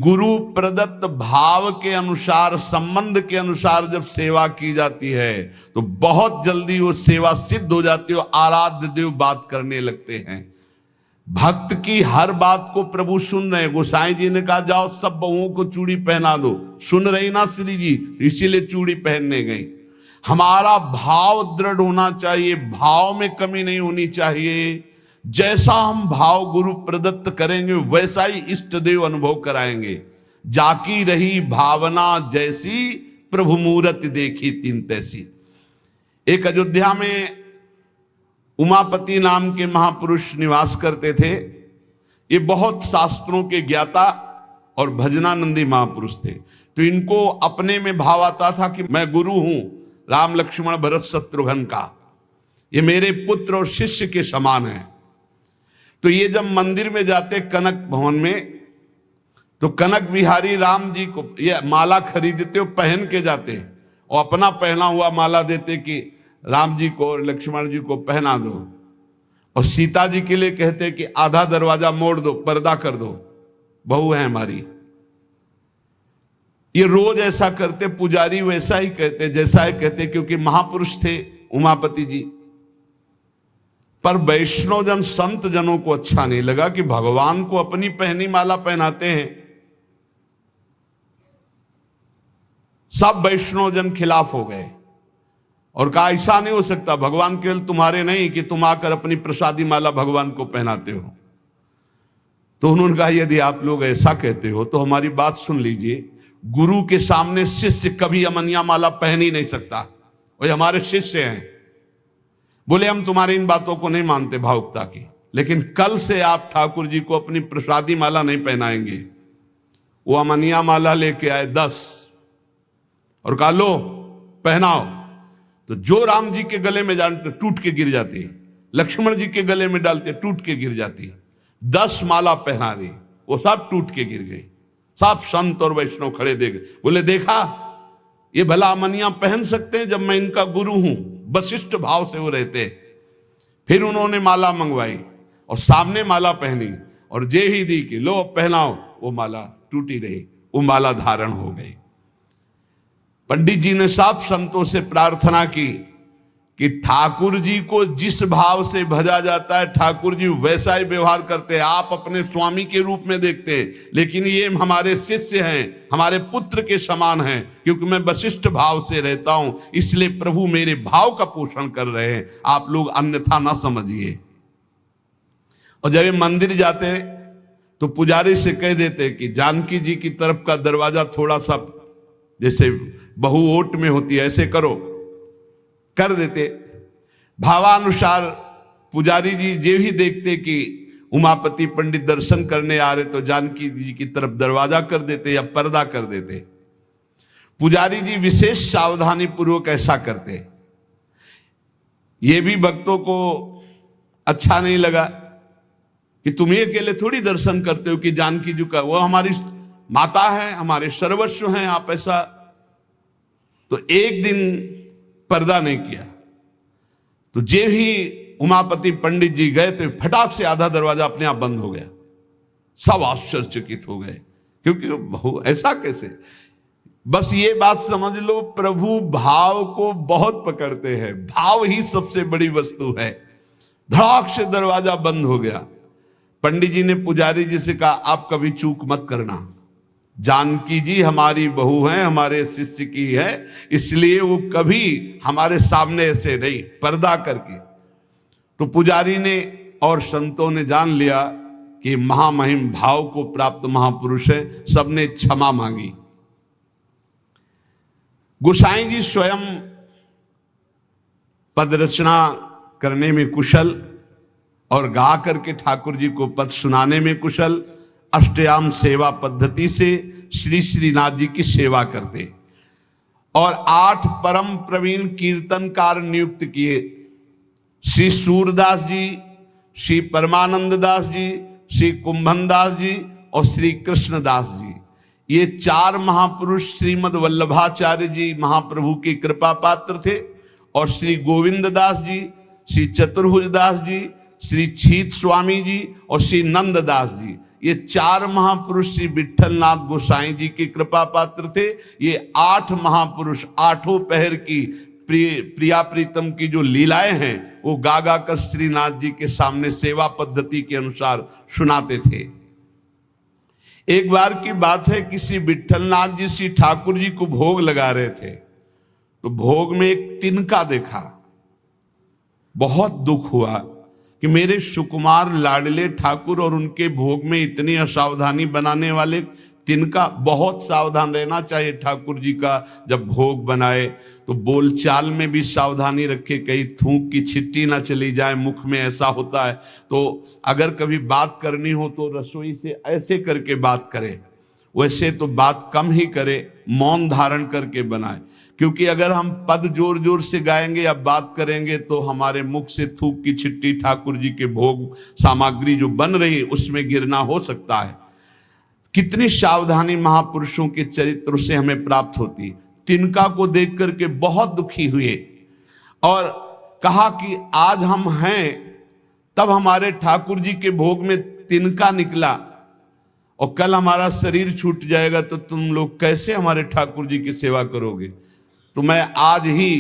गुरु प्रदत्त भाव के अनुसार, संबंध के अनुसार जब सेवा की जाती है तो बहुत जल्दी वो सेवा सिद्ध हो जाती है। आराध्य देव बात करने लगते हैं। भक्त की हर बात को प्रभु सुन रहे हैं। गोसाई जी ने कहा जाओ सब बहुओं को चूड़ी पहना दो, सुन रही ना श्री जी, इसीलिए चूड़ी पहनने गई। हमारा भाव दृढ़ होना चाहिए, भाव में कमी नहीं होनी चाहिए। जैसा हम भाव गुरु प्रदत्त करेंगे वैसा ही इष्ट देव अनुभव कराएंगे। जाकी रही भावना जैसी, प्रभु मूरत देखी तीन तैसी। एक अयोध्या में उमापति नाम के महापुरुष निवास करते थे। ये बहुत शास्त्रों के ज्ञाता और भजनानंदी महापुरुष थे। तो इनको अपने में भाव आता था कि मैं गुरु हूं राम लक्ष्मण भरत शत्रुघ्न का, ये मेरे पुत्र और शिष्य के समान है। तो ये जब मंदिर में जाते कनक भवन में, तो कनक बिहारी राम जी को ये माला खरीदते हो, पहन के जाते और अपना पहना हुआ माला देते कि राम जी को और लक्ष्मण जी को पहना दो। और सीता जी के लिए कहते कि आधा दरवाजा मोड़ दो, पर्दा कर दो, बहू है हमारी। ये रोज ऐसा करते। पुजारी वैसा ही कहते, जैसा ही कहते, क्योंकि महापुरुष थे उमापति जी। पर वैष्णव जन संत जनों को अच्छा नहीं लगा कि भगवान को अपनी पहनी माला पहनाते हैं। सब वैष्णव जन खिलाफ हो गए और कहा ऐसा नहीं हो सकता, भगवान केवल तुम्हारे नहीं कि तुम आकर अपनी प्रसादी माला भगवान को पहनाते हो। तो उन्होंने कहा यदि आप लोग ऐसा कहते हो तो हमारी बात सुन लीजिए। गुरु के सामने शिष्य कभी अमनिया माला पहन ही नहीं सकता, वो हमारे शिष्य हैं। बोले हम तुम्हारी इन बातों को नहीं मानते भावुकता की, लेकिन कल से आप ठाकुर जी को अपनी प्रसादी माला नहीं पहनाएंगे। वो अमनिया माला लेके आए 10 और कहा लो पहनाओ। तो जो राम जी के गले में डालते टूट के गिर जाती, लक्ष्मण जी के गले में डालते टूट के गिर जाती। 10 माला पहना दी, वो सब टूट के गिर गई। सब संत और वैष्णव खड़े देख, बोले देखा ये भला अमनिया पहन सकते हैं जब मैं इनका गुरु हूं। वशिष्ठ भाव से वो रहते। फिर उन्होंने माला मंगवाई और सामने माला पहनी और जे ही दी कि लो पहनाओ, वो माला टूटी रही, वो माला धारण हो गई। पंडित जी ने सब संतों से प्रार्थना की कि ठाकुर जी को जिस भाव से भजा जाता है ठाकुर जी वैसा ही व्यवहार करते हैं। आप अपने स्वामी के रूप में देखते हैं, लेकिन ये हमारे शिष्य हैं, हमारे पुत्र के समान हैं। क्योंकि मैं वशिष्ठ भाव से रहता हूं, इसलिए प्रभु मेरे भाव का पोषण कर रहे हैं, आप लोग अन्यथा ना समझिए। और जब ये मंदिर जाते तो पुजारी से कह देते कि जानकी जी की तरफ का दरवाजा थोड़ा सा जैसे बहु ओट में होती है ऐसे करो, कर देते। भावानुसार पुजारी जी जे ही देखते कि उमापति पंडित दर्शन करने आ रहे तो जानकी जी की तरफ दरवाजा कर देते या पर्दा कर देते। पुजारी जी विशेष सावधानी पूर्वक ऐसा करते। ये भी भक्तों को अच्छा नहीं लगा कि तुम ही अकेले थोड़ी दर्शन करते हो कि जानकी जी का, वो हमारी माता है, हमारे सर्वस्व हैं, आप ऐसा। तो एक दिन पर्दा नहीं किया। तो जे ही उमापति पंडित जी गए तो फटाक से आधा दरवाजा अपने आप बंद हो गया। सब आश्चर्यचकित हो गए, क्योंकि ऐसा कैसे। बस ये बात समझ लो, प्रभु भाव को बहुत पकड़ते हैं। भाव ही सबसे बड़ी वस्तु है। धड़ाक से दरवाजा बंद हो गया। पंडित जी ने पुजारी जी से कहा आप कभी चूक मत करना, जानकी जी हमारी बहू हैं, हमारे शिष्य की है, इसलिए वो कभी हमारे सामने ऐसे नहीं, पर्दा करके। तो पुजारी ने और संतों ने जान लिया कि महामहिम भाव को प्राप्त महापुरुष है। सबने क्षमा मांगी। गोसाई जी स्वयं पद रचना करने में कुशल और गा करके ठाकुर जी को पद सुनाने में कुशल। अष्टयाम सेवा पद्धति से श्री श्रीनाथ जी की सेवा करते और 8 परम प्रवीण कीर्तनकार नियुक्त किए। श्री सूरदास जी, श्री परमानंद दास जी, श्री कुंभन दास जी और श्री कृष्णदास जी। ये 4 महापुरुष श्रीमद वल्लभाचार्य जी महाप्रभु की कृपा पात्र थे। और श्री गोविंद दास जी, श्री चतुर्भुज दास जी, श्री छीत स्वामी जी और श्री नंद दास जी, ये 4 महापुरुष श्री विट्ठलनाथ गोसाई जी के कृपा पात्र थे। ये 8 महापुरुष 8 पहर की प्रिया प्रीतम की जो लीलाएं हैं वो गा गा कर श्रीनाथ जी के सामने सेवा पद्धति के अनुसार सुनाते थे। एक बार की बात है, किसी विट्ठलनाथ जी श्री ठाकुर जी को भोग लगा रहे थे, तो भोग में एक तिनका देखा। बहुत दुख हुआ कि मेरे सुकुमार लाडले ठाकुर और उनके भोग में इतनी असावधानी बनाने वाले तिनका। बहुत सावधान रहना चाहिए ठाकुर जी का जब भोग बनाए, तो बोलचाल में भी सावधानी रखे, कहीं थूक की छिट्टी ना चली जाए मुख में, ऐसा होता है। तो अगर कभी बात करनी हो तो रसोई से ऐसे करके बात करे, वैसे तो बात कम ही करे, मौन धारण करके बनाए। क्योंकि अगर हम पद जोर जोर से गाएंगे या बात करेंगे तो हमारे मुख से थूक की छिट्टी ठाकुर जी के भोग सामग्री जो बन रही है उसमें गिरना हो सकता है। कितनी सावधानी महापुरुषों के चरित्र से हमें प्राप्त होती। तिनका को देख करके बहुत दुखी हुए और कहा कि आज हम हैं, तब हमारे ठाकुर जी के भोग में तिनका निकला और कल हमारा शरीर छूट जाएगा तो तुम लोग कैसे हमारे ठाकुर जी की सेवा करोगे। तो मैं आज ही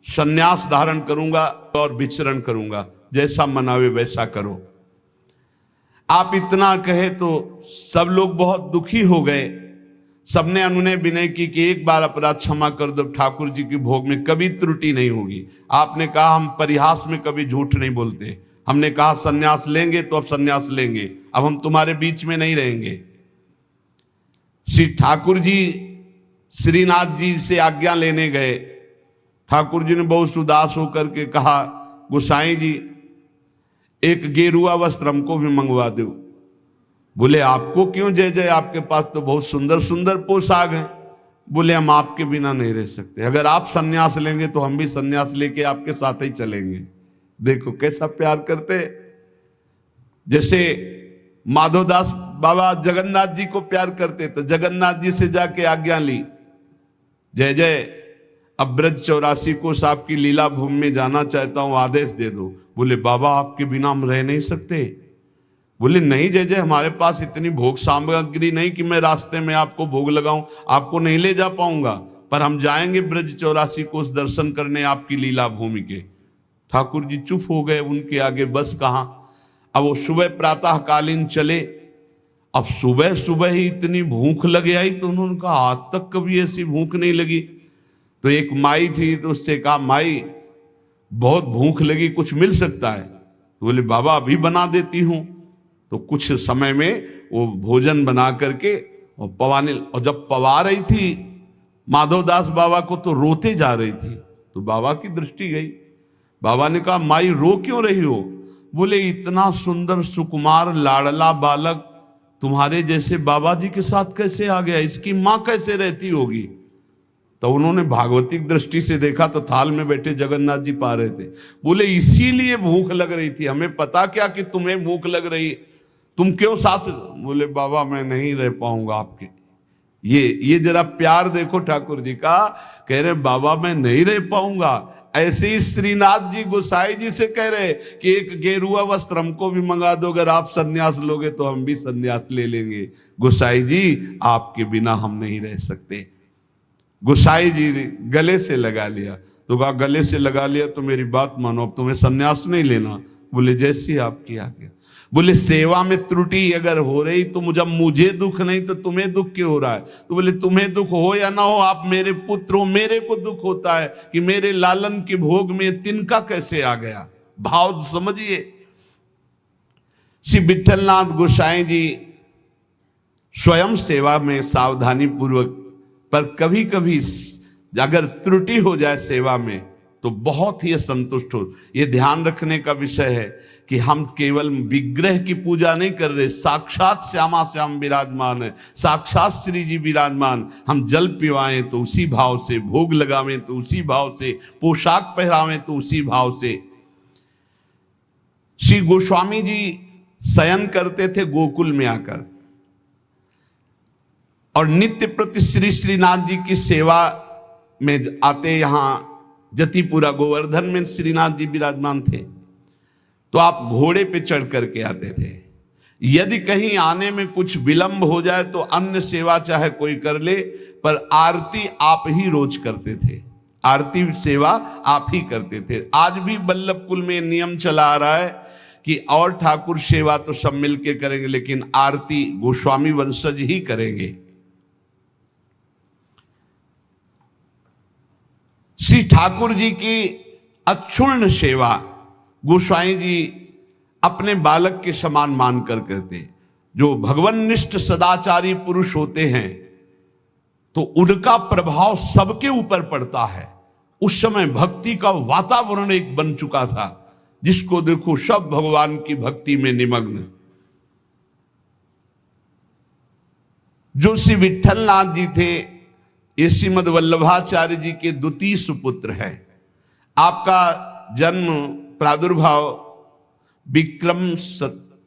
संन्यास धारण करूंगा और विचरण करूंगा, जैसा मनावे वैसा करो। आप इतना कहे तो सब लोग बहुत दुखी हो गए। सबने अनुनय विनय की कि एक बार अपराध क्षमा कर दो, ठाकुर जी के भोग में कभी त्रुटि नहीं होगी। आपने कहा हम परिहास में कभी झूठ नहीं बोलते, हमने कहा सन्यास लेंगे तो अब सन्यास लेंगे, अब हम तुम्हारे बीच में नहीं रहेंगे। श्री ठाकुर जी श्रीनाथ जी से आज्ञा लेने गए। ठाकुर जी ने बहुत उदास होकर के कहा, गोसाई जी एक गेरुआ वस्त्र हमको भी मंगवा दो। बोले आपको क्यों जय जय, आपके पास तो बहुत सुंदर सुंदर पोशाक हैं। बोले हम आपके बिना नहीं रह सकते, अगर आप सन्यास लेंगे तो हम भी सन्यास लेके आपके साथ ही चलेंगे। देखो कैसा प्यार करते। जैसे माधोदास बाबा जगन्नाथ जी को प्यार करते, तो जगन्नाथ जी से जाके आज्ञा ली, जय जय अब ब्रज 84 कोस आपकी लीला भूमि में जाना चाहता हूं, आदेश दे दो। बोले बाबा आपके बिना हम रह नहीं सकते। बोले नहीं जय जय, हमारे पास इतनी भोग सामग्री नहीं कि मैं रास्ते में आपको भोग लगाऊं, आपको नहीं ले जा पाऊंगा, पर हम जाएंगे ब्रज 84 कोस दर्शन करने आपकी लीला भूमि के। ठाकुर जी चुप हो गए, उनके आगे बस कहां। अब वो सुबह प्रातःकालीन चले। अब सुबह सुबह ही इतनी भूख लग आई तो उन्होंने कहा आज तक कभी ऐसी भूख नहीं लगी। तो एक माई थी, तो उससे कहा माई बहुत भूख लगी, कुछ मिल सकता है। तो बोले बाबा अभी बना देती हूं। तो कुछ समय में वो भोजन बना करके और पवाने, और जब पवा रही थी माधवदास बाबा को तो रोते जा रही थी। तो बाबा की दृष्टि गई। बाबा ने कहा माई रो क्यों रही हो। बोले इतना सुंदर सुकुमार लाडला बालक तुम्हारे जैसे बाबा जी के साथ कैसे आ गया, इसकी माँ कैसे रहती होगी। तो उन्होंने भागवतिक दृष्टि से देखा तो थाल में बैठे जगन्नाथ जी पा रहे थे। बोले इसीलिए भूख लग रही थी, हमें पता क्या कि तुम्हें भूख लग रही, तुम क्यों साथ। बोले बाबा मैं नहीं रह पाऊंगा आपके। ये जरा प्यार देखो ठाकुर जी का, कह रहे बाबा मैं नहीं रह पाऊंगा। ऐसे ही श्रीनाथ जी गोसाई जी से कह रहे कि एक गेरुआ वस्त्र हमको भी मंगा दो, अगर आप सन्यास लोगे तो हम भी सन्यास ले लेंगे। गोसाई जी आपके बिना हम नहीं रह सकते। गोसाई जी ने गले से लगा लिया। तो कहा गले से लगा लिया तो मेरी बात मानो, अब तुम्हें सन्यास नहीं लेना। बोले जैसी आपकी आज्ञा। बोले सेवा में त्रुटि अगर हो रही तो मुझे दुख नहीं तो तुम्हें दुख क्यों हो रहा है। तो बोले तुम्हें दुख हो या ना हो, आप मेरे पुत्र हो, मेरे को दुख होता है कि मेरे लालन के भोग में तिनका कैसे आ गया। भाव समझिए। श्री विट्ठलनाथ गोसाई जी स्वयं सेवा में सावधानी पूर्वक, पर कभी कभी अगर त्रुटि हो जाए सेवा में तो बहुत ही असंतुष्ट हो। यह ध्यान रखने का विषय है कि हम केवल विग्रह की पूजा नहीं कर रहे, साक्षात श्यामा श्याम विराजमान है, साक्षात श्री जी विराजमान। हम जल पिवाएं तो उसी भाव से, भोग लगावें तो उसी भाव से, पोशाक पहरावें तो उसी भाव से। श्री गोस्वामी जी शयन करते थे गोकुल में आकर, और नित्य प्रति श्री श्रीनाथ जी की सेवा में आते। यहां जतिपुरा गोवर्धन में श्रीनाथ जी विराजमान थे, तो आप घोड़े पे चढ़ करके आते थे। यदि कहीं आने में कुछ विलंब हो जाए तो अन्य सेवा चाहे कोई कर ले, पर आरती आप ही रोज करते थे, आरती सेवा आप ही करते थे। आज भी बल्लभ कुल में नियम चला आ रहा है कि और ठाकुर सेवा तो सब मिलके करेंगे, लेकिन आरती गोस्वामी वंशज ही करेंगे। श्री ठाकुर जी की अक्षुण्ण सेवा गोस्वामी जी अपने बालक के समान मानकर करते। जो भगवन्निष्ठ सदाचारी पुरुष होते हैं तो उनका प्रभाव सबके ऊपर पड़ता है। उस समय भक्ति का वातावरण एक बन चुका था, जिसको देखो सब भगवान की भक्ति में निमग्न। जो श्री विट्ठलनाथ जी थे, ये श्रीमद वल्लभाचार्य जी के द्वितीय सुपुत्र है। आपका जन्म प्रादुर्भाव विक्रम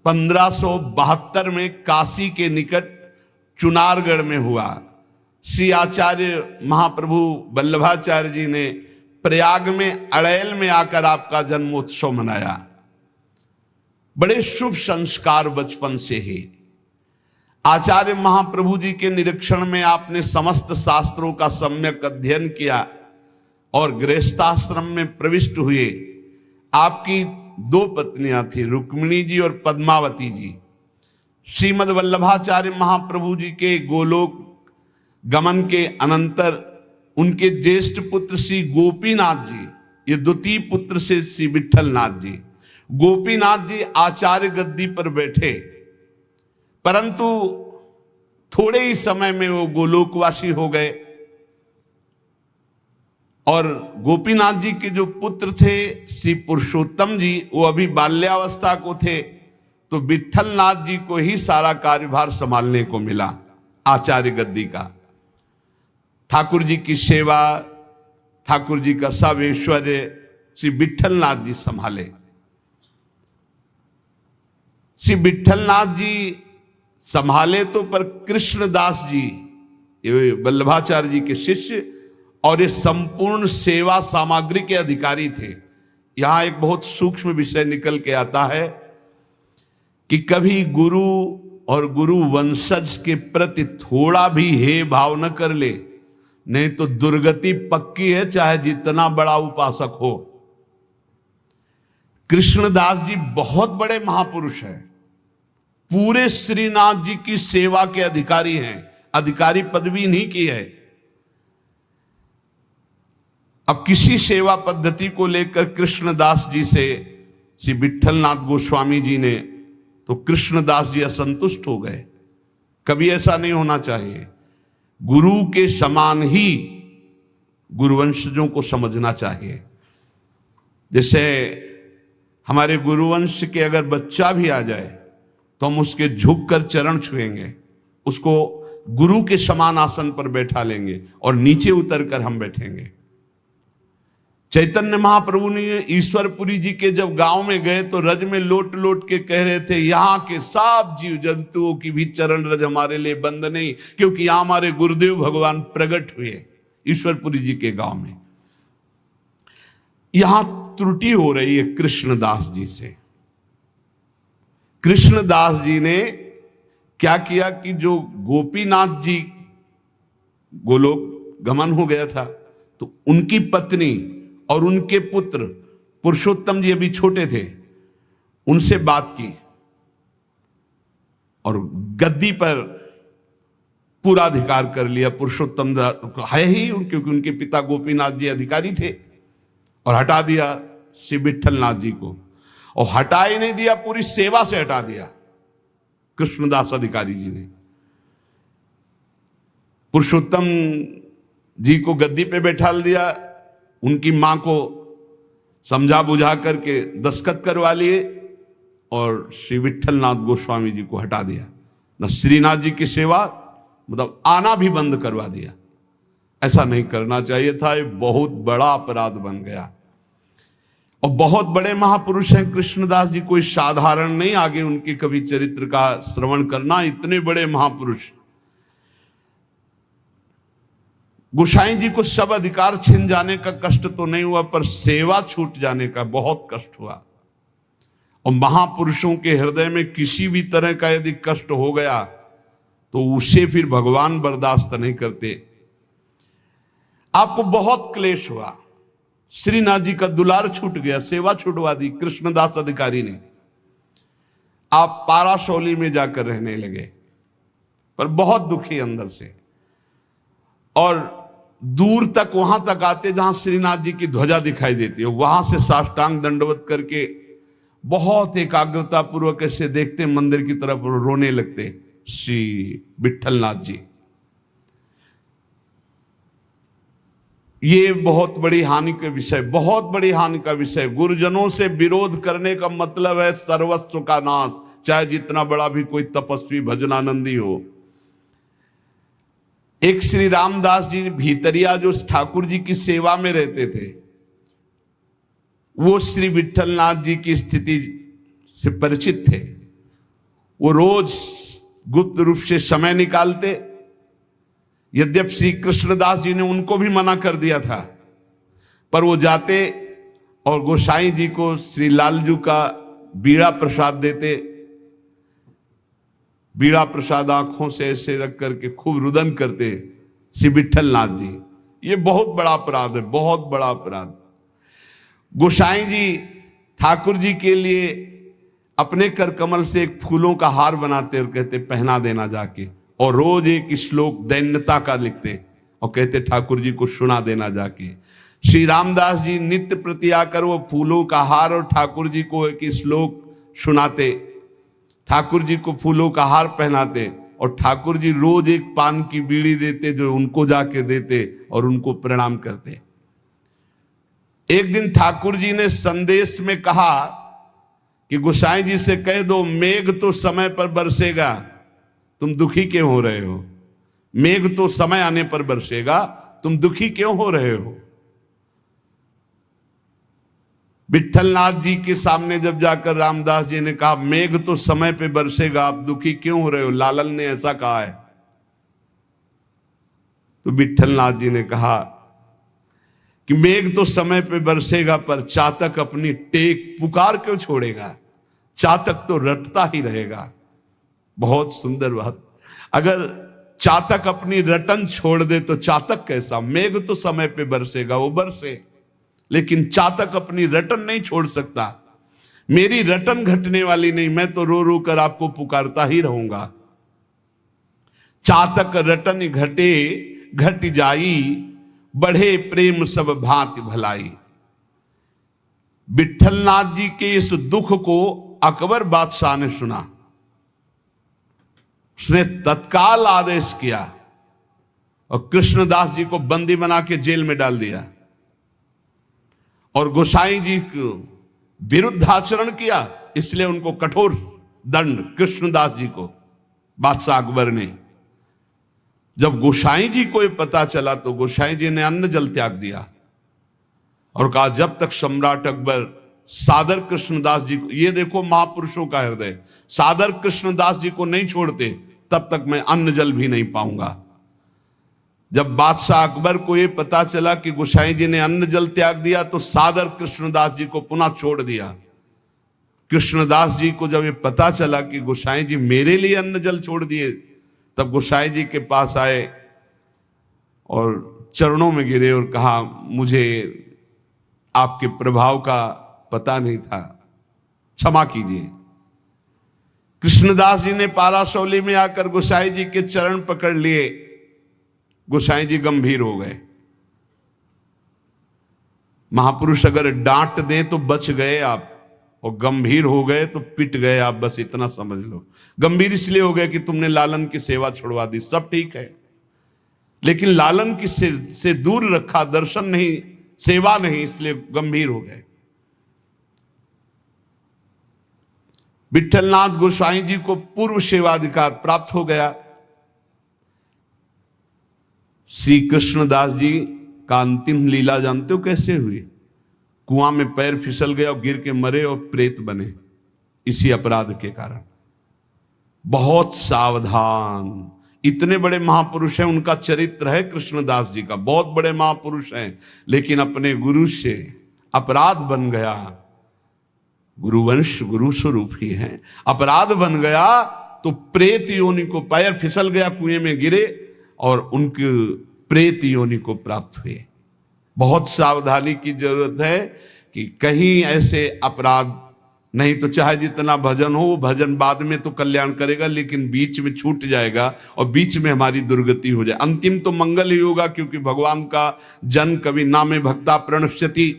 1572 में काशी के निकट चुनारगढ़ में हुआ। श्री आचार्य महाप्रभु वल्लभाचार्य जी ने प्रयाग में अड़ैल में आकर आपका जन्मोत्सव मनाया। बड़े शुभ संस्कार बचपन से ही। आचार्य महाप्रभु जी के निरीक्षण में आपने समस्त शास्त्रों का सम्यक अध्ययन किया और गृहस्थाश्रम में प्रविष्ट हुए। आपकी 2 पत्नियां थी, रुक्मिणी जी और पद्मावती जी। श्रीमद वल्लभाचार्य महाप्रभु जी के गोलोक गमन के अनंतर उनके ज्येष्ठ पुत्र श्री गोपीनाथ जी, ये द्वितीय पुत्र से श्री विट्ठलनाथ जी, गोपीनाथ जी आचार्य गद्दी पर बैठे, परंतु थोड़े ही समय में वो गोलोकवासी हो गए। और गोपीनाथ जी के जो पुत्र थे श्री पुरुषोत्तम जी, वो अभी बाल्यावस्था को थे, तो विट्ठलनाथ जी को ही सारा कार्यभार संभालने को मिला आचार्य गद्दी का। ठाकुर जी की सेवा, ठाकुर जी का सब ऐश्वर्य श्री विट्ठलनाथ जी संभाले। श्री विट्ठलनाथ जी संभाले तो, पर कृष्णदास जी ये वल्लभाचार्य जी के शिष्य और ये संपूर्ण सेवा सामग्री के अधिकारी थे। यहां एक बहुत सूक्ष्म विषय निकल के आता है कि कभी गुरु और गुरु वंशज के प्रति थोड़ा भी हे भाव न कर ले, नहीं तो दुर्गति पक्की है, चाहे जितना बड़ा उपासक हो। कृष्णदास जी बहुत बड़े महापुरुष हैं, पूरे श्रीनाथ जी की सेवा के अधिकारी हैं, अधिकारी पदवी नहीं की है। अब किसी सेवा पद्धति को लेकर कृष्णदास जी से श्री विट्ठलनाथ गोस्वामी जी ने, तो कृष्णदास जी असंतुष्ट हो गए। कभी ऐसा नहीं होना चाहिए। गुरु के समान ही गुरुवंशजों को समझना चाहिए। जैसे हमारे गुरुवंश के अगर बच्चा भी आ जाए तो हम उसके झुककर चरण छुएंगे, उसको गुरु के समान आसन पर बैठा लेंगे और नीचे उतरकर हम बैठेंगे। चैतन्य महाप्रभु ने ईश्वरपुरी जी के जब गांव में गए तो रज में लोट लोट के कह रहे थे, यहाँ के सब जीव जंतुओं की भी चरण रज हमारे लिए बंद नहीं, क्योंकि यहाँ हमारे गुरुदेव भगवान प्रकट हुए ईश्वरपुरी जी के गांव में। यहां त्रुटि हो रही है कृष्णदास जी से। कृष्णदास जी ने क्या किया कि जो गोपीनाथ जी गोलोक गमन हो गया था, तो उनकी पत्नी और उनके पुत्र पुरुषोत्तम जी अभी छोटे थे, उनसे बात की और गद्दी पर पूरा अधिकार कर लिया। पुरुषोत्तम है ही, क्योंकि उनके पिता गोपीनाथ जी अधिकारी थे, और हटा दिया श्री विट्ठलनाथ जी को। और हटा ही नहीं दिया, पूरी सेवा से हटा दिया कृष्णदास अधिकारी जी ने। पुरुषोत्तम जी को गद्दी पे बैठा दिया, उनकी मां को समझा बुझा करके दस्तखत करवा लिए और श्री विट्ठलनाथ गोस्वामी जी को हटा दिया। न श्रीनाथ जी की सेवा, मतलब आना भी बंद करवा दिया। ऐसा नहीं करना चाहिए था, ये बहुत बड़ा अपराध बन गया। और बहुत बड़े महापुरुष हैं कृष्णदास जी, कोई साधारण नहीं। आगे उनके कभी चरित्र का श्रवण करना, इतने बड़े महापुरुष। गोसाई जी को सब अधिकार छिन जाने का कष्ट तो नहीं हुआ, पर सेवा छूट जाने का बहुत कष्ट हुआ। और महापुरुषों के हृदय में किसी भी तरह का यदि कष्ट हो गया तो उसे फिर भगवान बर्दाश्त नहीं करते। आपको बहुत क्लेश हुआ, श्रीनाथ जी का दुलार छूट गया, सेवा छुटवा दी कृष्णदास अधिकारी ने, आप पाराशौली में जाकर रहने लगे, पर बहुत दुखी अंदर से। और दूर तक वहां तक आते जहां श्रीनाथ जी की ध्वजा दिखाई देती है, वहां से साष्टांग दंडवत करके बहुत एकाग्रता पूर्वक ऐसे देखते मंदिर की तरफ, रोने लगते श्री विट्ठलनाथ जी। ये बहुत बड़ी हानि का विषय, बहुत बड़ी हानि का विषय। गुरुजनों से विरोध करने का मतलब है सर्वस्व का नाश, चाहे जितना बड़ा भी कोई तपस्वी भजनानंदी हो। एक श्री रामदास जी भीतरिया जो ठाकुर जी की सेवा में रहते थे, वो श्री विट्ठलनाथ जी की स्थिति से परिचित थे। वो रोज गुप्त रूप से समय निकालते, यद्यप श्री कृष्णदास जी ने उनको भी मना कर दिया था, पर वो जाते और गोसाई जी को श्री लालजू का बीड़ा प्रसाद देते। बीड़ा प्रसाद आंखों से ऐसे रख करके खूब रुदन करते श्री विट्ठलनाथ जी। ये बहुत बड़ा अपराध है, बहुत बड़ा अपराध। गोसाई जी ठाकुर जी के लिए अपने कर कमल से एक फूलों का हार बनाते और कहते पहना देना जाके, और रोज एक श्लोक दैन्यता का लिखते और कहते ठाकुर जी को सुना देना जाके। श्री रामदास जी नित्य प्रति आकर वो फूलों का हार और ठाकुर जी को एक श्लोक सुनाते, ठाकुर जी को फूलों का हार पहनाते, और ठाकुर जी रोज एक पान की बीड़ी देते जो उनको जाके देते और उनको प्रणाम करते। एक दिन ठाकुर जी ने संदेश में कहा कि गोसाई जी से कह दो मेघ तो समय पर बरसेगा, तुम दुखी क्यों हो रहे हो? मेघ तो समय आने पर बरसेगा, तुम दुखी क्यों हो रहे हो? विट्ठलनाथ जी के सामने जब जाकर रामदास जी ने कहा मेघ तो समय पे बरसेगा, आप दुखी क्यों हो रहे हो? लालन ने ऐसा कहा है। तो विट्ठलनाथ जी ने कहा कि मेघ तो समय पे बरसेगा, पर चातक अपनी टेक पुकार क्यों छोड़ेगा? चातक तो रटता ही रहेगा। बहुत सुंदर बात। अगर चातक अपनी रटन छोड़ दे तो चातक कैसा? मेघ तो समय पे बरसेगा, वो बरसे, लेकिन चातक अपनी रटन नहीं छोड़ सकता। मेरी रटन घटने वाली नहीं, मैं तो रो रो कर आपको पुकारता ही रहूंगा। चातक रटन घटे घट जाई, बढ़े प्रेम सब भांति भलाई। विट्ठलनाथ जी के इस दुख को अकबर बादशाह ने सुना, उसने तत्काल आदेश किया और कृष्णदास जी को बंदी बना के जेल में डाल दिया और गोसाई जी को विरुद्ध आचरण किया, इसलिए उनको कठोर दंड कृष्णदास जी को बादशाह अकबर ने। जब गोसाई जी को ये पता चला तो गोसाई जी ने अन्न जल त्याग दिया और कहा जब तक सम्राट अकबर सादर कृष्णदास जी को, ये देखो महापुरुषों का हृदय, सादर कृष्णदास जी को नहीं छोड़ते तब तक मैं अन्न जल भी नहीं पाऊंगा। जब बादशाह अकबर को ये पता चला कि गोसाई जी ने अन्न जल त्याग दिया तो सादर कृष्णदास जी को पुनः छोड़ दिया। कृष्णदास जी को जब ये पता चला कि गोसाई जी मेरे लिए अन्न जल छोड़ दिए, तब गोसाई जी के पास आए और चरणों में गिरे और कहा मुझे आपके प्रभाव का पता नहीं था, क्षमा कीजिए। कृष्णदास जी ने पाराशौली में आकर गोसाई जी के चरण पकड़ लिए। गोसाई जी गंभीर हो गए। महापुरुष अगर डांट दें तो बच गए आप, और गंभीर हो गए तो पिट गए आप, बस इतना समझ लो। गंभीर इसलिए हो गए कि तुमने लालन की सेवा छुड़वा दी, सब ठीक है, लेकिन लालन की से दूर रखा, दर्शन नहीं, सेवा नहीं, इसलिए गंभीर हो गए। विट्ठलनाथ गोसाई जी को पूर्व सेवाधिकार प्राप्त हो गया। श्री कृष्णदास जी का अंतिम लीला जानते हो कैसे हुई? कुआं में पैर फिसल गया और गिर के मरे और प्रेत बने, इसी अपराध के कारण। बहुत सावधान, इतने बड़े महापुरुष हैं, उनका चरित्र है कृष्णदास जी का, बहुत बड़े महापुरुष हैं, लेकिन अपने गुरु से अपराध बन गया। गुरुवंश गुरु स्वरूप ही है। अपराध बन गया तो प्रेत योनि को, पैर फिसल गया, कुएं में गिरे और उनके प्रेत योनि को प्राप्त हुए। बहुत सावधानी की जरूरत है कि कहीं ऐसे अपराध, नहीं तो चाहे जितना भजन हो, वो भजन बाद में तो कल्याण करेगा लेकिन बीच में छूट जाएगा और बीच में हमारी दुर्गति हो जाए। अंतिम तो मंगल ही होगा, क्योंकि भगवान का जन कवि नामे भक्ता प्रणश्यति।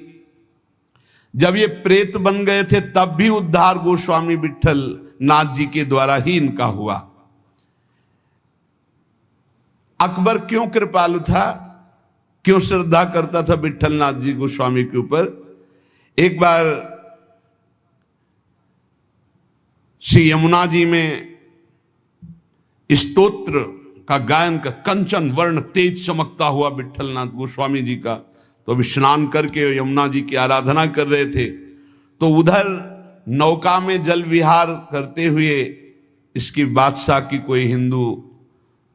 जब ये प्रेत बन गए थे तब भी उद्धार गोस्वामी विट्ठल नाथ जी के द्वारा ही इनका हुआ। अकबर क्यों कृपालु था, क्यों श्रद्धा करता था विट्ठल नाथ जी गोस्वामी के ऊपर? एक बार श्री यमुना जी में स्तोत्र का गायन का, कंचन वर्ण तेज चमकता हुआ विट्ठल नाथ गोस्वामी जी का, तो अभी स्नान करके यमुना जी की आराधना कर रहे थे, तो उधर नौका में जल विहार करते हुए इसकी बादशाह की कोई हिंदू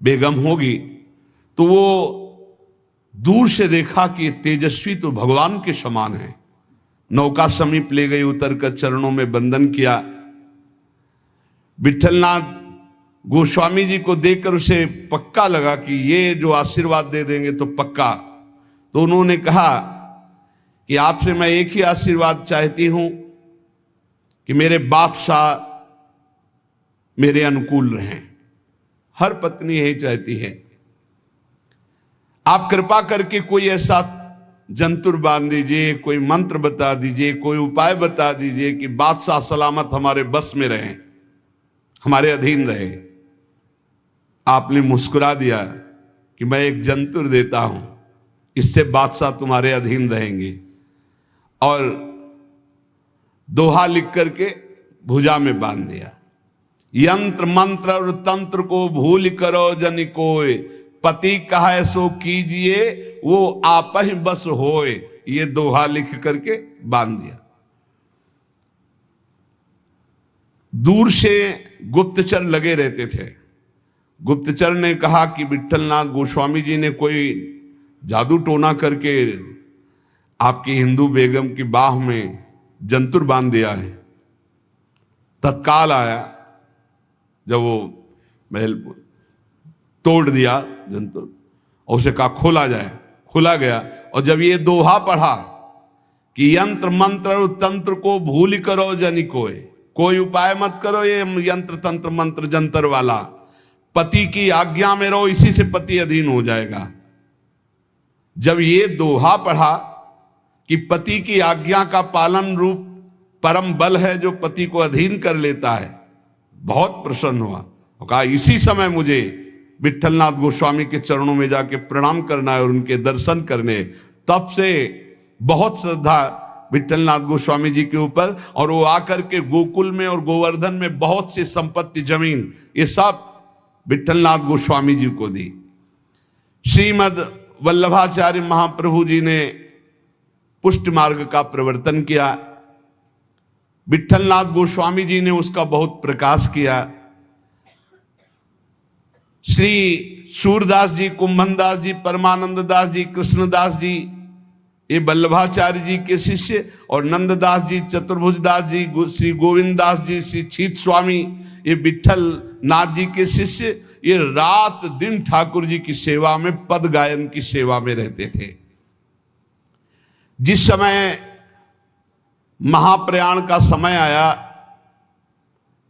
बेगम होगी, तो वो दूर से देखा कि तेजस्वी तो भगवान के समान है। नौका समीप ले गई, उतर कर चरणों में वंदन किया। विट्ठलनाथ गोस्वामी जी को देखकर उसे पक्का लगा कि ये जो आशीर्वाद दे देंगे तो पक्का। तो उन्होंने कहा कि आपसे मैं एक ही आशीर्वाद चाहती हूं कि मेरे बादशाह मेरे अनुकूल रहें। हर पत्नी यही चाहती है। आप कृपा करके कोई ऐसा जंतुर बांध दीजिए, कोई मंत्र बता दीजिए, कोई उपाय बता दीजिए कि बादशाह सलामत हमारे बस में रहें, हमारे अधीन रहे। आपने मुस्कुरा दिया कि मैं एक जंतुर देता हूं, इससे बादशाह तुम्हारे अधीन रहेंगे, और दोहा लिख करके भुजा में बांध दिया। यंत्र मंत्र और तंत्र को भूल करो जन कोय, पति कहे सो कीजिए वो आप ही बस होए। ये दोहा लिख करके बांध दिया। दूर से गुप्तचर लगे रहते थे। गुप्तचर ने कहा कि विट्ठलनाथ गोस्वामी जी ने कोई जादू टोना करके आपकी हिंदू बेगम की बाह में जंतुर बांध दिया है। तत्काल आया, जब वो महल तोड़ दिया जंतुर और उसे कहा खोला जाए, खोला गया। और जब ये दोहा पढ़ा कि यंत्र मंत्र और तंत्र को भूल करो जनि कोई उपाय मत करो, ये यंत्र तंत्र मंत्र जंतर वाला, पति की आज्ञा में रहो, इसी से पति अधीन हो जाएगा। जब ये दोहा पढ़ा कि पति की आज्ञा का पालन रूप परम बल है जो पति को अधीन कर लेता है, बहुत प्रसन्न हुआ और कहा इसी समय मुझे विट्ठलनाथ गोस्वामी के चरणों में जाके प्रणाम करना है और उनके दर्शन करने। तब से बहुत श्रद्धा विट्ठलनाथ गोस्वामी जी के ऊपर, और वो आकर के गोकुल में और गोवर्धन में बहुत सी संपत्ति जमीन ये सब विट्ठलनाथ गोस्वामी जी को दी। श्रीमद वल्लभाचार्य महाप्रभु जी ने पुष्ट मार्ग का प्रवर्तन किया। विट्ठलनाथ गोस्वामी जी ने उसका बहुत प्रकाश किया। श्री सूरदास जी, कुंभनदास जी, परमानंद दास जी, कृष्णदास जी, ये वल्लभाचार्य जी के शिष्य, और नंददास जी, चतुर्भुज दास जी, श्री गोविंद दास जी, श्री छीत स्वामी, ये विट्ठल नाथ जी के शिष्य, ये रात दिन ठाकुर जी की सेवा में, पद गायन की सेवा में रहते थे। जिस समय महाप्रयाण का समय आया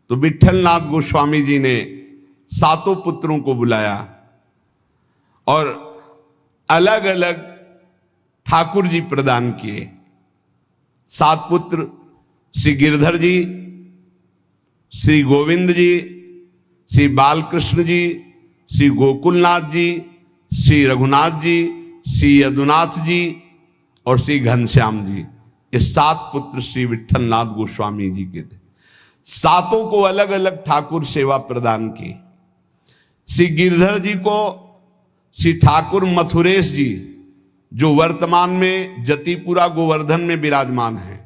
तो विट्ठलनाथ गोस्वामी जी ने सातों पुत्रों को बुलाया और अलग अलग ठाकुर जी प्रदान किए। 7 पुत्र श्री गिरधर जी, श्री गोविंद जी, श्री बालकृष्ण जी, श्री गोकुलनाथ जी, श्री रघुनाथ जी, श्री यदुनाथ जी और श्री घनश्याम जी। ये 7 पुत्र श्री विट्ठलनाथ गोस्वामी जी के थे। सातों को अलग अलग ठाकुर सेवा प्रदान की। श्री गिरधर जी को श्री ठाकुर मथुरेश जी, जो वर्तमान में जतिपुरा गोवर्धन में विराजमान है।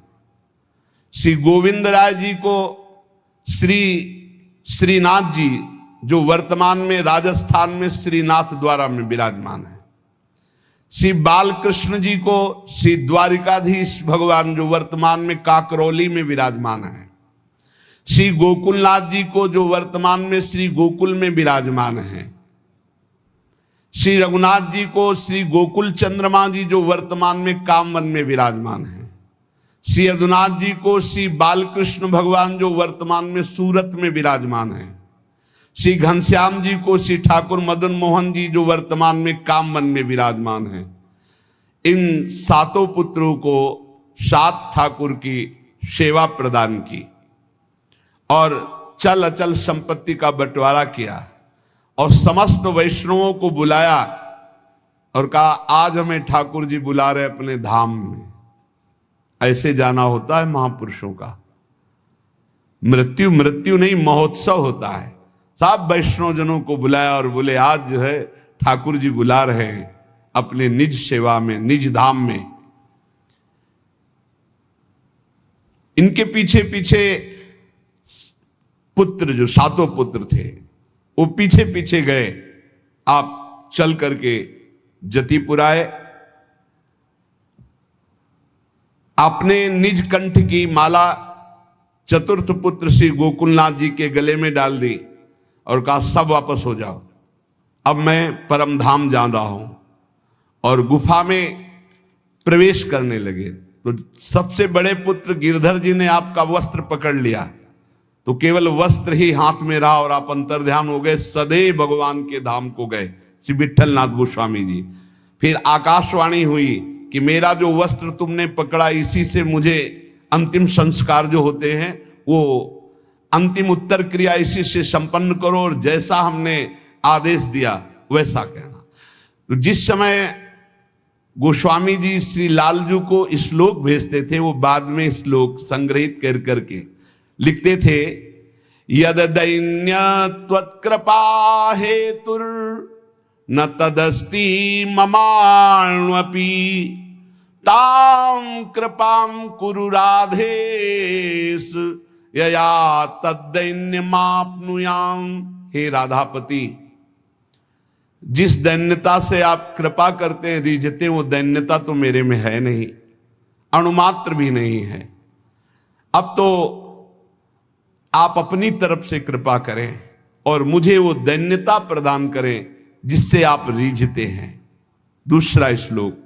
श्री गोविंद राय जी को श्री श्रीनाथ जी, जो वर्तमान में राजस्थान में श्रीनाथ द्वारा में विराजमान है। श्री बालकृष्ण जी को श्री द्वारिकाधीश भगवान जो वर्तमान में काकरौली में विराजमान है, श्री गोकुलनाथ जी को जो वर्तमान में श्री गोकुल में विराजमान है, श्री रघुनाथ जी को श्री गोकुल चंद्रमा जी जो वर्तमान में कामवन में विराजमान है, श्री यदुनाथ जी को श्री बालकृष्ण भगवान जो वर्तमान में सूरत में विराजमान है, श्री घनश्याम जी को श्री ठाकुर मदन मोहन जी जो वर्तमान में कामवन में विराजमान है। इन सातों पुत्रों को सात ठाकुर की सेवा प्रदान की और चल अचल संपत्ति का बंटवारा किया और समस्त वैष्णवों को बुलाया और कहा आज हमें ठाकुर जी बुला रहे अपने धाम में। ऐसे जाना होता है महापुरुषों का। मृत्यु मृत्यु नहीं, महोत्सव होता है। सब वैष्णव जनों को बुलाया और बोले आज जो है ठाकुर जी बुला रहे हैं अपने निज सेवा में, निज धाम में। इनके पीछे पीछे पुत्र जो सातों पुत्र थे वो पीछे पीछे गए। आप चल करके जतिपुर आए, आपने निज कंठ की माला चतुर्थ पुत्र श्री गोकुलनाथ जी के गले में डाल दी और कहा सब वापस हो जाओ, अब मैं परम धाम जा रहा हूं। और गुफा में प्रवेश करने लगे तो सबसे बड़े पुत्र गिरधर जी ने आपका वस्त्र पकड़ लिया, तो केवल वस्त्र ही हाथ में रहा और आप अंतर्ध्यान हो गए, सदैव भगवान के धाम को गए श्री विठलनाथ गोस्वामी जी। फिर आकाशवाणी हुई कि मेरा जो वस्त्र तुमने पकड़ा इसी से मुझे अंतिम संस्कार जो होते हैं वो अंतिम उत्तर क्रिया इसी से संपन्न करो और जैसा हमने आदेश दिया वैसा कहना। तो जिस समय गोस्वामी जी श्री लालजू को श्लोक भेजते थे वो बाद में श्लोक संग्रहित कर करके लिखते थे, यद दैन्य त्वत्कृपा हेतुर न तदस्ति ममाण्वपि ताम कृपाम कुरु राधेश यया तद्दैन्यमाप्नुयाम। हे राधापति, जिस दैन्यता से आप कृपा करते हैं रिझते वो दैन्यता तो मेरे में है नहीं, अणुमात्र भी नहीं है। अब तो आप अपनी तरफ से कृपा करें और मुझे वो दैन्यता प्रदान करें जिससे आप रीझते हैं। दूसरा श्लोक,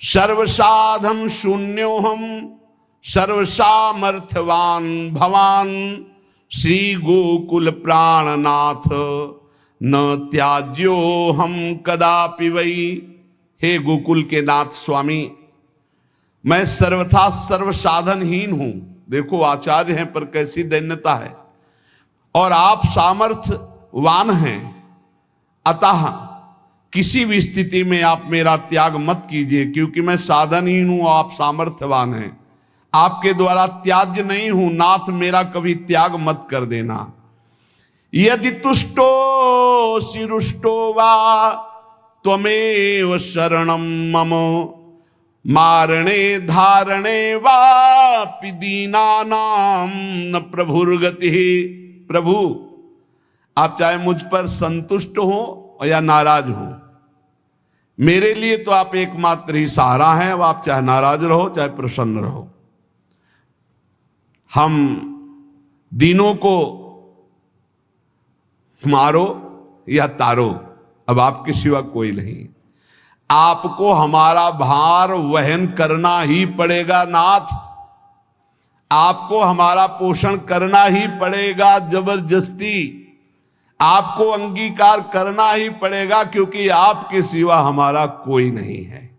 सर्वसाधम शून्योहम सर्वसामर्थ्यवान भवान श्री गोकुल प्राणनाथ न त्याज्यो हम कदापि वै। हे गोकुल के नाथ स्वामी, मैं सर्वथा सर्वसाधनहीन हूं। देखो आचार्य हैं पर कैसी दैन्यता है, और आप सामर्थ्यवान हैं, अतः किसी भी स्थिति में आप मेरा त्याग मत कीजिए, क्योंकि मैं साधनहीन हूं, आप सामर्थ्यवान हैं, आपके द्वारा त्याज्य नहीं हूं। नाथ मेरा कभी त्याग मत कर देना। यदि तुष्टो शिरुष्टो वा त्वमेव शरणम मम मारणे धारणे वापि दीनानां न प्रभुर्गति। प्रभु आप चाहे मुझ पर संतुष्ट हो या नाराज हो, मेरे लिए तो आप एकमात्र ही सहारा हैं। अब आप चाहे नाराज रहो चाहे प्रसन्न रहो, हम दीनों को मारो या तारो, अब आपके सिवा कोई नहीं। आपको हमारा भार वहन करना ही पड़ेगा नाथ, आपको हमारा पोषण करना ही पड़ेगा जबरदस्ती, आपको अंगीकार करना ही पड़ेगा, क्योंकि आपके सिवा हमारा कोई नहीं है।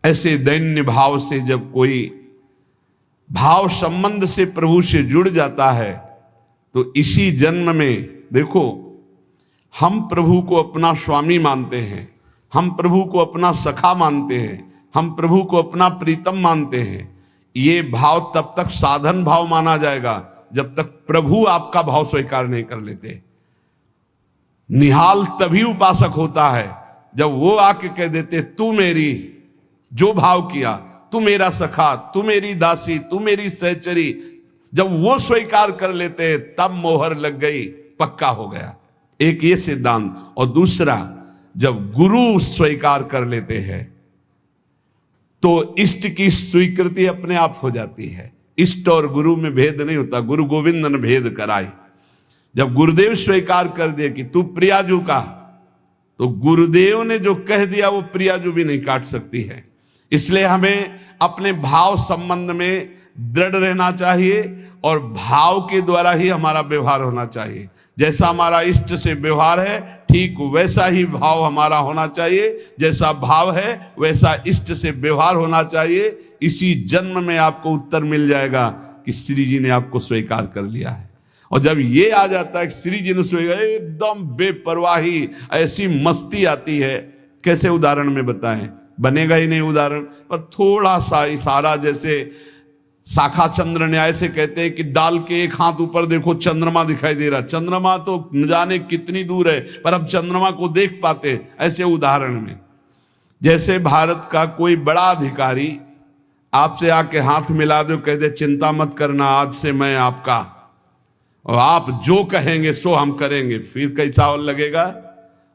ऐसे दैन्य भाव से जब कोई भाव संबंध से प्रभु से जुड़ जाता है तो इसी जन्म में देखो हम प्रभु को अपना स्वामी मानते हैं, हम प्रभु को अपना सखा मानते हैं, हम प्रभु को अपना प्रीतम मानते हैं। ये भाव तब तक साधन भाव माना जाएगा जब तक प्रभु आपका भाव स्वीकार नहीं कर लेते। निहाल तभी उपासक होता है जब वो आके कह देते तू मेरी, जो भाव किया तू मेरा सखा, तू मेरी दासी, तू मेरी सहचरी, जब वो स्वीकार कर लेते हैं तब मोहर लग गई, पक्का हो गया। एक ये सिद्धांत। और दूसरा, जब गुरु स्वीकार कर लेते हैं तो इष्ट की स्वीकृति अपने आप हो जाती है। इष्ट और गुरु में भेद नहीं होता, गुरु गोविंद ने भेद कराए। जब गुरुदेव स्वीकार कर दिए कि तू प्रियाजू का, तो गुरुदेव ने जो कह दिया वो प्रियाजू भी नहीं काट सकती है। इसलिए हमें अपने भाव संबंध में दृढ़ रहना चाहिए और भाव के द्वारा ही हमारा व्यवहार होना चाहिए। जैसा हमारा इष्ट से व्यवहार है ठीक वैसा ही भाव हमारा होना चाहिए, जैसा भाव है वैसा इष्ट से व्यवहार होना चाहिए। इसी जन्म में आपको उत्तर मिल जाएगा कि श्री जी ने आपको स्वीकार कर लिया है। और जब ये आ जाता है कि श्री जी ने स्वीकार, एकदम बेपरवाही, ऐसी मस्ती आती है, कैसे उदाहरण में बताएं, बनेगा ही नहीं उदाहरण, पर थोड़ा सा इशारा, जैसे शाखा चंद्र न्याय से कहते हैं कि डाल के एक हाथ ऊपर देखो चंद्रमा दिखाई दे रहा, चंद्रमा तो न जाने कितनी दूर है पर अब चंद्रमा को देख पाते। ऐसे उदाहरण में जैसे भारत का कोई बड़ा अधिकारी आपसे आके हाथ मिला दो, कह दे चिंता मत करना, आज से मैं आपका, और आप जो कहेंगे सो हम करेंगे, फिर कैसा और लगेगा?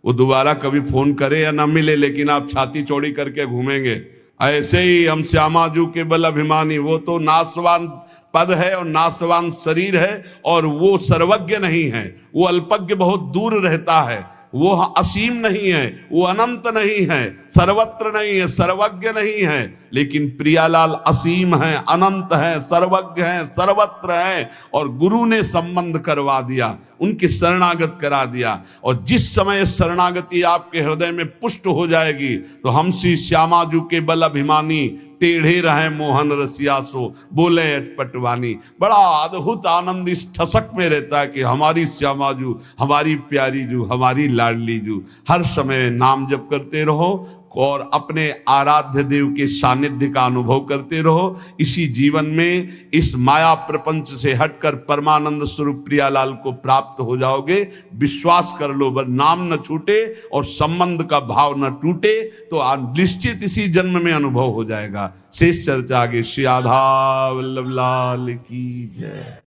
वो दोबारा कभी फोन करे या ना मिले, लेकिन आप छाती चौड़ी करके घूमेंगे। ऐसे ही हम श्यामाजू के बल अभिमानी, वो तो नाशवान पद है और नाशवान शरीर है और वो सर्वज्ञ नहीं है, वो अल्पज्ञ बहुत दूर रहता है, वो असीम नहीं है, वो अनंत नहीं है, सर्वत्र नहीं है, सर्वज्ञ नहीं है, लेकिन प्रियालाल असीम है, अनंत है, सर्वज्ञ है, सर्वत्र है। और गुरु ने संबंध करवा दिया, उनकी शरणागत करा दिया। और जिस समय शरणागति आपके हृदय में पुष्ट हो जाएगी तो हम श्री श्यामाजू के बल अभिमानी, टेढ़े रहे मोहन रसिया सो बोले अटपटवानी। बड़ा अद्भुत आनंद इस ठसक में रहता है कि हमारी श्यामाजू, हमारी प्यारी जू, हमारी लाडली जू। हर समय नाम जप करते रहो और अपने आराध्य देव के सानिध्य का अनुभव करते रहो। इसी जीवन में इस माया प्रपंच से हटकर परमानंद स्वरूप प्रियालाल को प्राप्त हो जाओगे। विश्वास कर लो, बस नाम न छूटे और संबंध का भाव न टूटे तो निश्चित इसी जन्म में अनुभव हो जाएगा। शेष चर्चा आगे। श्री राधा वल्लभ लाल की जय।